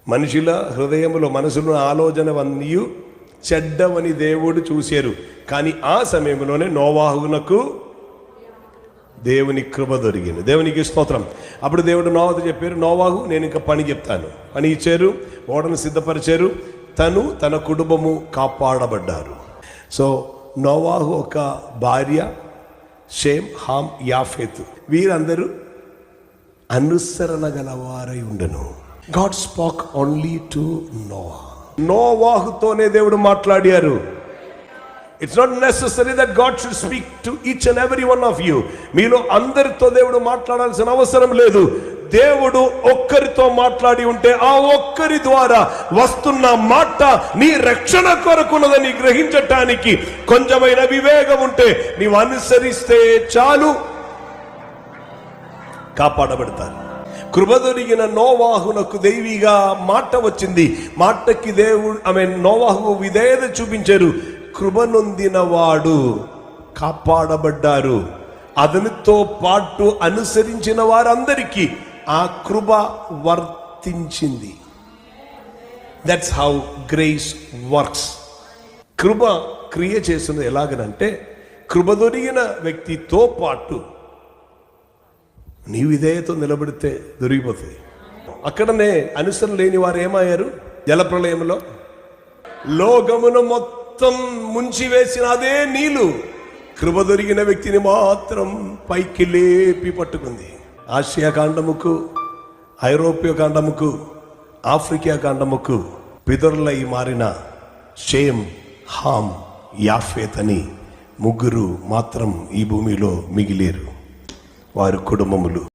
మనుషుల హృదయములో మనసులో ఆలోచనవన్నీ చెడ్డవని దేవుడు చూశారు. కానీ ఆ సమయంలోనే నోవాహునకు దేవుని కృప దొరికింది. దేవునికి స్తోత్రం. అప్పుడు దేవుడు నోవాహుతో చెప్పారు, నోవాహు నేను ఇంకా పని చెప్తాను. పని ఇచ్చారు, ఓడను సిద్ధపరిచారు, తను తన కుటుంబము కాపాడబడ్డారు. సో నోవాహు ఒక భార్య, షేమ్, హామ్, యాఫెతు, వీరందరూ అనుసరణ గలవారై ఉండను. God spoke only to Noah. నోవాహుతోనే దేవుడు మాట్లాడారు. It's not necessary that God should speak to each and every one of you. మీలో అందరితో దేవుడు మాట్లాడాల్సిన అవసరం లేదు. దేవుడు ఒక్కరితో మాట్లాడి ఉంటే ఆ ఒక్కరి ద్వారా వస్తున్న మాట నీ రక్షణ కొరకున్నదని గ్రహించటానికి కొంచెమైన వివేకం ఉంటే నీవు అనుసరిస్తే చాలు, కాపాడబడతారు. కృప దొరికిన నోవాహునకు దైవిగా మాట వచ్చింది. మాటకి దేవుడు నోవాహు విధేయత చూపించారు. కృప నొందిన వాడు కాపాడబడ్డారు. అతనితో పాటు అనుసరించిన వారందరికీ ఆ కృప వర్తించింది. That's how grace works. కృప క్రియ చేస్తున్నది ఎలాగనంటే, కృప దొరికిన వ్యక్తితో పాటు నీ విధేయతో నిలబడితే దొరికిపోతుంది. అక్కడనే అనుసరణ లేని వారు ఏమయ్యారు? జలప్రలయంలో లోకమును మొత్తం ముంచి వేసిన అదే నీళ్లు కృప దొరికిన వ్యక్తిని మాత్రం పైకి లేపి పట్టుకుంది. ఆసియా ఖండముకు, ఐరోప్య ఖండముకు, ఆఫ్రికా ఖండముకు పితరులై మారిన షేమ్, హామ్, యాఫెత్ అని ముగ్గురు మాత్రం ఈ భూమిలో మిగిలేరు. వారి కుటుంబములు